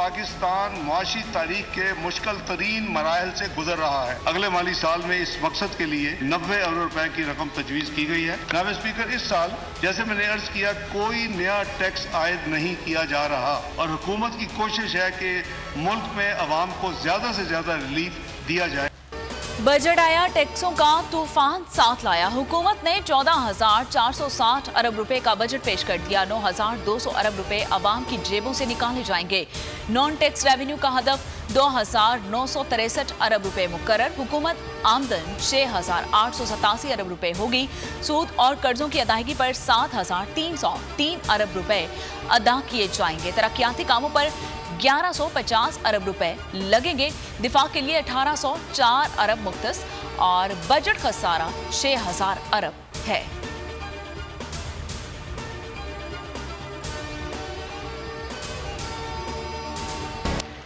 पाकिस्तान मुआशी तारीख के मुश्किल तरीन मराहल से गुजर रहा है। अगले माली साल में इस मकसद के लिए 90 अरब रुपए की रकम तजवीज़ की गई है। जनाब स्पीकर, इस साल जैसे मैंने अर्ज किया, कोई नया टैक्स आयद नहीं किया जा रहा और हुकूमत की कोशिश है कि मुल्क में अवाम को ज्यादा से ज्यादा रिलीफ दिया जाए। बजट आया, टैक्सों का तूफान साथ लाया। हुकूमत ने 14,460 अरब रुपए का बजट पेश कर दिया। 9,200 अरब रुपए अवाम की जेबों से निकाले जाएंगे। नॉन टैक्स रेवेन्यू का हदफ 2,963 अरब रुपए मुकर्रर। हुकूमत आमदन 6,887 अरब रुपए होगी। सूद और कर्जों की अदायगी पर 7,303 अरब रुपए अदा किए जाएंगे। तरक्याती कामों पर 1150 अरब रुपए लगेंगे। दिफा के लिए 1804 अरब मुख्तस और बजट खसारा 6,000 अरब है।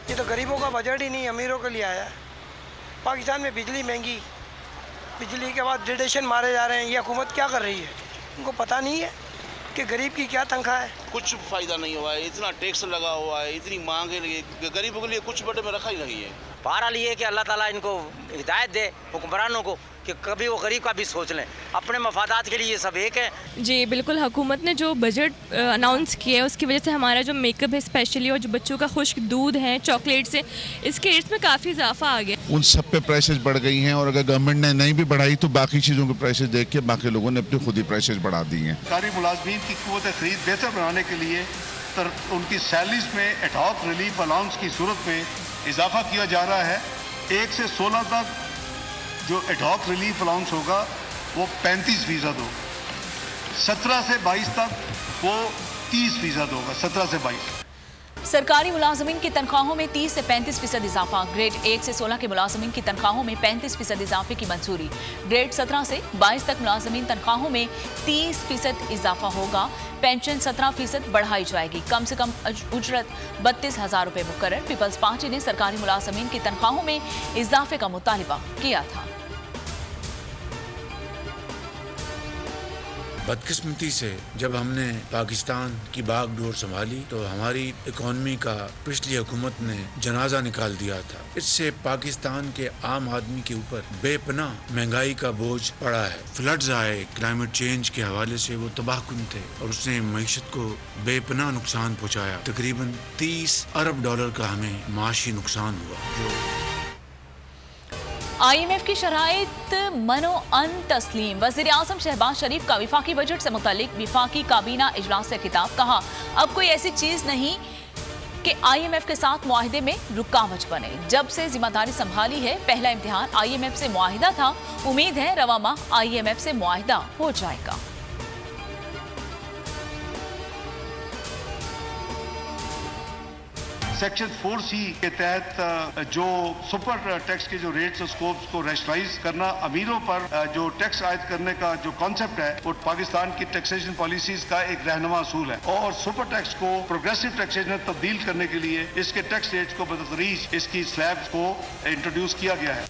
ये तो गरीबों का बजट ही नहीं, अमीरों के लिए आया। पाकिस्तान में बिजली महंगी, बिजली के बाद रेडिएशन मारे जा रहे हैं। ये हुकूमत क्या कर रही है? उनको पता नहीं है कि गरीब की क्या तनख्वाह है। कुछ फ़ायदा नहीं हुआ है, इतना टैक्स लगा हुआ है, इतनी मांग है, गरीबों के लिए कुछ बड़े में रखा ही नहीं है। बहरहाल ये कि अल्लाह ताला इनको हिदायत दे हुक्मरानों को कि कभी वो गरीब का भी सोच लें, अपने मफादात के लिए ये सब एक है। जी बिल्कुल, हुकूमत ने जो बजट अनाउंस किया है उसकी वजह से हमारा जो मेकअप है स्पेशली, और जो बच्चों का खुश्क दूध है, चॉकलेट्स है, इसके रेट्स में काफ़ी इजाफा आ गया। उन सब पे प्राइसेस बढ़ गई हैं और अगर गवर्नमेंट ने नहीं भी बढ़ाई तो बाकी चीज़ों के प्राइसेस देख के बाकी लोगों ने अपनी खुद ही प्राइसेस बढ़ा दी हैं। सरकारी मुलाजमीन की क़ुव्वत खरीद बेहतर बनाने के लिए उनकी सैलरीज में एडहॉक रिलीफ अलाउंस की सूरत में इजाफा किया जा रहा है। 1 से 16 तक जो एडहॉक रिलीफ अलाउंस होगा वो 35% होगा। 17 से 22 तक वो 30% होगा। 17 से 22। सरकारी मुलाजमीन की तनख्वाहों में 30 से 35% इजाफा। ग्रेड 1 से 16 के मुलाजमीन की तनख्वाहों में 35% इजाफे की मंजूरी। ग्रेड 17 से 22 तक मुलाजमीन तनख्वाहों में 30% इजाफा होगा। पेंशन 17% बढ़ाई जाएगी। कम से कम उजरत 32,000 रुपए मुकर्रर। पीपल्स पार्टी ने सरकारी मुलाजमीन की तनख्वाहों में इजाफे का मुतालिबा किया था। बदकिस्मती से जब हमने पाकिस्तान की बागडोर संभाली तो हमारी इकॉनमी का पिछली हुकूमत ने जनाजा निकाल दिया था। इससे पाकिस्तान के आम आदमी के ऊपर बेपनाह महंगाई का बोझ पड़ा है। फ्लड्स आए, क्लाइमेट चेंज के हवाले से वो तबाहकुन थे और उसने मईशत को बेपनाह नुकसान पहुँचाया। तकरीबन 30 अरब डॉलर का हमें माशी नुकसान हुआ। IMF की शराइत मनो अन तस्लीम। वज़ीर आज़म शहबाज शरीफ का विफाकी बजट से मुतालिक विफाकी काबीना इजलास से खिताब। कहा, अब कोई ऐसी चीज नहीं कि IMF के साथ मुआहिदे में रुकावट बने। जब से जिम्मेदारी संभाली है, पहला इम्तिहान IMF से मुआहिदा था। उम्मीद है रवा माह IMF से मुआहिदा हो जाएगा। सेक्शन 4C के तहत जो सुपर टैक्स के जो रेट्स और स्कोप्स को रैशनलाइज करना, अमीरों पर जो टैक्स आयद करने का जो कॉन्सेप्ट है वो पाकिस्तान की टैक्सेशन पॉलिसीज का एक रहनुमा असूल है। और सुपर टैक्स को प्रोग्रेसिव टैक्सेशन में तब्दील करने के लिए इसके टैक्स रेट्स को बतदरीज इसकी स्लैब्स को इंट्रोड्यूस किया गया है।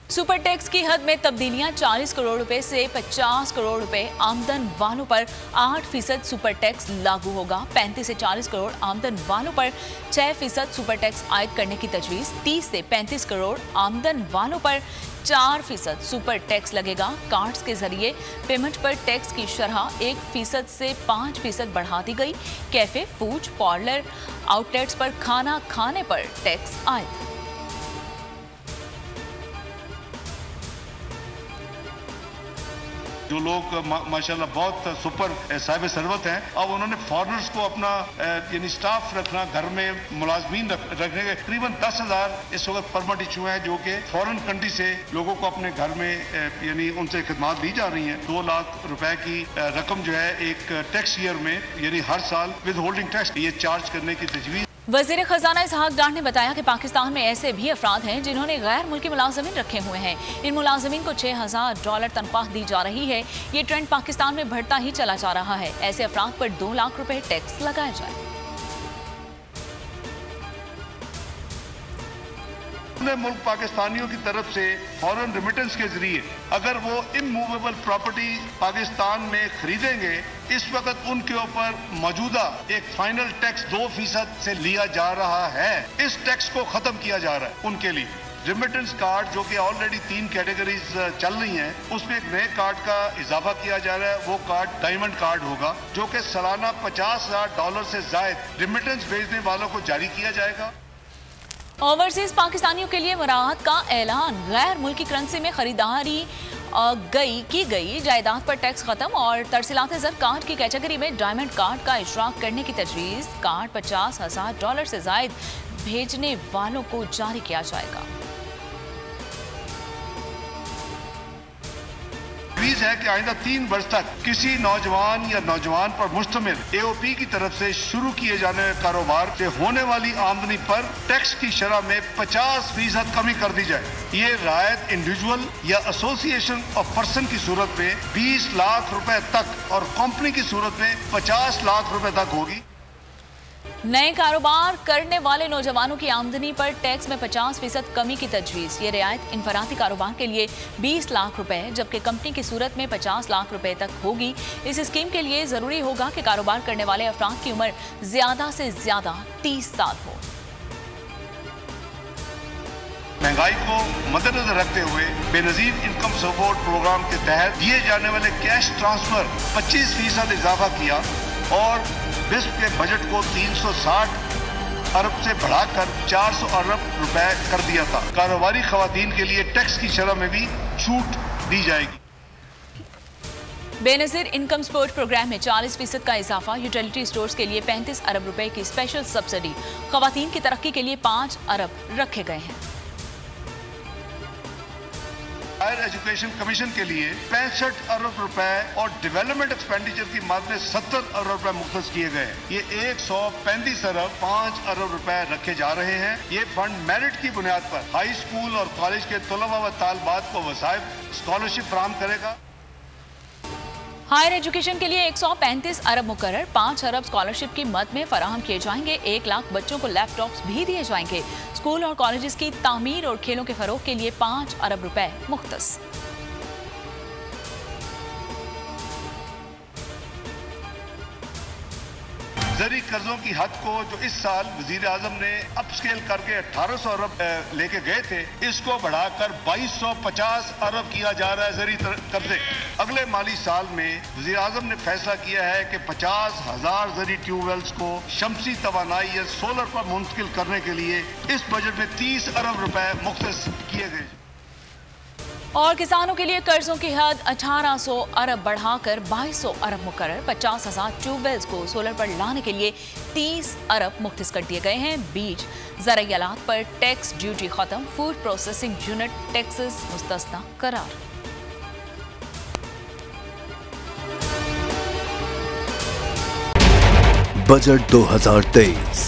सुपर टैक्स की हद में तब्दीलियां। 40 करोड़ रुपए से 50 करोड़ रुपए आमदन वालों पर 8% सुपर टैक्स लागू होगा। 35 से 40 करोड़ आमदन वालों पर 6% सुपर टैक्स आयद करने की तजवीज़। 30 से 35 करोड़ आमदन वालों पर 4% सुपर टैक्स लगेगा। कार्ड्स के जरिए पेमेंट पर टैक्स की शरह 1% से 5% बढ़ा दी गई। कैफे, फूड, पार्लर आउटलेट्स पर खाना खाने पर टैक्स आयद। जो लोग माशाल्लाह बहुत सुपर साहिब सरवत हैं, अब उन्होंने फॉरनर्स को अपना यानी स्टाफ रखना, घर में मुलाजमीन रखने के तकरीबन 10,000 इस वक्त परमिट इशू हैं जो कि फॉरेन कंट्री से लोगों को अपने घर में यानी उनसे खिदमात दी जा रही हैं। 2 लाख रुपए की रकम जो है एक टैक्स ईयर में यानी हर साल विद होल्डिंग टैक्स ये चार्ज करने की तजवीज़। वज़ीर ख़जाना इसहाक डार ने बताया कि पाकिस्तान में ऐसे भी अफराद हैं जिन्होंने गैर मुल्की मुलाजमीन रखे हुए हैं। इन मुलाजमीन को $6,000 तनख्वाह दी जा रही है। ये ट्रेंड पाकिस्तान में बढ़ता ही चला जा रहा है। ऐसे अफराद पर 2 लाख रुपए टैक्स लगाया जाए। मुल्क पाकिस्तानियों की तरफ से फॉरेन रेमिटेंस के जरिए अगर वो इमूवेबल प्रॉपर्टी पाकिस्तान में खरीदेंगे इस वक्त उनके ऊपर मौजूदा एक फाइनल टैक्स 2% से लिया जा रहा है। इस टैक्स को खत्म किया जा रहा है उनके लिए। रेमिटेंस कार्ड जो कि ऑलरेडी 3 कैटेगरीज चल रही हैं, उसमें एक नए कार्ड का इजाफा किया जा रहा है। वो कार्ड डायमंड कार्ड होगा जो कि सालाना $50,000 से जायद रेमिटेंस भेजने वालों को जारी किया जाएगा। ओवरसीज पाकिस्तानियों के लिए मराहत का ऐलान। गैर मुल्की करेंसी में खरीदारी की गई जायदाद पर टैक्स खत्म और तरसीलात ज़र कार्ड की कैटेगरी में डायमंड कार्ड का इशराक करने की तजवीज़। कार्ड $50,000 से जायद भेजने वालों को जारी किया जाएगा। है कि आइंदा 3 वर्ष तक किसी नौजवान या नौजवान पर मुश्तमिल AOP की तरफ से शुरू किए जाने वाले कारोबार से होने वाली आमदनी पर टैक्स की शरह में 50% कमी कर दी जाए। ये रायत इंडिविजुअल या एसोसिएशन ऑफ पर्सन की सूरत में 20 लाख रुपए तक और कंपनी की सूरत में 50 लाख रुपए तक होगी। नए कारोबार करने वाले नौजवानों की आमदनी पर टैक्स में 50% कमी की तजवीज़। ये रियायत इनफरादी कारोबार के लिए 20 लाख रुपए जबकि कंपनी की सूरत में 50 लाख रुपए तक होगी। इस स्कीम के लिए जरूरी होगा कि कारोबार करने वाले अफराद की उम्र ज्यादा से ज्यादा 30 साल हो। महंगाई को मद्देनजर रखते हुए बेनजीर इनकम सपोर्ट प्रोग्राम के तहत दिए जाने वाले कैश ट्रांसफर 25% इजाफा किया और विस्प के बजट को 360 अरब से बढ़ाकर 400 अरब रुपए कर दिया था। कारोबारी खवातीन के लिए टैक्स की शरह में भी छूट दी जाएगी। बेनजीर इनकम सपोर्ट प्रोग्राम में 40% का इजाफा। यूटिलिटी स्टोर्स के लिए 35 अरब रुपए की स्पेशल सब्सिडी। खवातीन की तरक्की के लिए 5 अरब रखे गए हैं। हायर एजुकेशन कमीशन के लिए 65 अरब रुपए और डेवलपमेंट एक्सपेंडिचर की मद में 70 अरब रुपए मुख्तस किए गए। ये 135 अरब 5 अरब रुपए रखे जा रहे हैं। ये फंड मेरिट की बुनियाद पर हाई स्कूल और कॉलेज के तलबा व तालिबात को वसाइफ स्कॉलरशिप फराहम करेगा। हायर एजुकेशन के लिए 135 अरब मुकर्रर। 5 अरब स्कॉलरशिप की मद में फराहम किए जाएंगे। 1 लाख बच्चों को लैपटॉप्स भी दिए जाएंगे। स्कूल और कॉलेजेस की तामीर और खेलों के फरोग के लिए 5 अरब रुपए मुख्तस। जरी कर्जों की हद को जो इस साल वजीर आजम ने अपस्केल करके 1800 अरब लेके गए थे, इसको बढ़ाकर 2250 अरब किया जा रहा है जरी कर्जे। अगले माली साल में वजीर आजम ने फैसला किया है कि 50,000 जरी ट्यूबवेल्स को शमसी तवानाई या सोलर पर मुंतकिल करने के लिए इस बजट में 30 अरब रुपए मुख्तस किए गए। और किसानों के लिए कर्जों की हद 1800 अरब बढ़ाकर 2200 अरब मुकर्रर। 50,000 ट्यूबवेल्स को सोलर पर लाने के लिए 30 अरब मुख्तस कर दिए गए हैं। बीज ज़राई आलात पर टैक्स ड्यूटी खत्म। फूड प्रोसेसिंग यूनिट टैक्सेस मुस्तस्ना करार। बजट 2023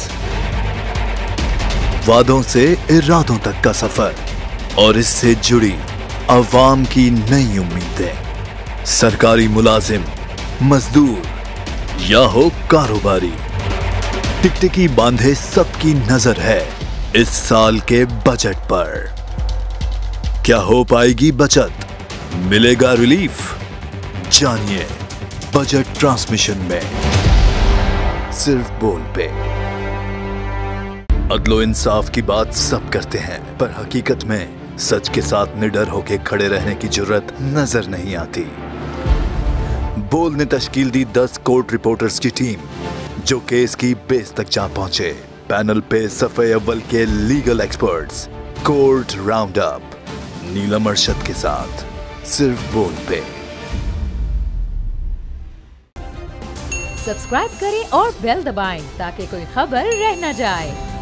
वादों से इरादों तक का सफर और इससे जुड़ी अवाम की नई उम्मीदें। सरकारी मुलाजिम, मजदूर या हो कारोबारी, टिकटिकी बांधे सबकी नजर है इस साल के बजट पर। क्या हो पाएगी बचत? मिलेगा रिलीफ? जानिए बजट ट्रांसमिशन में सिर्फ बोल पे। अदलो इंसाफ की बात सब करते हैं पर हकीकत में सच के साथ निडर होके खड़े रहने की जुर्रत नजर नहीं आती। बोल ने तश्कील दी 10 कोर्ट रिपोर्टर्स की टीम जो केस की बेस तक जा पहुंचे। पैनल पे सफे अव्वल के legal experts. Court round up Neelam Arshad के साथ सिर्फ बोल पे। सब्सक्राइब करें और बेल दबाएं ताकि कोई खबर रह न जाए।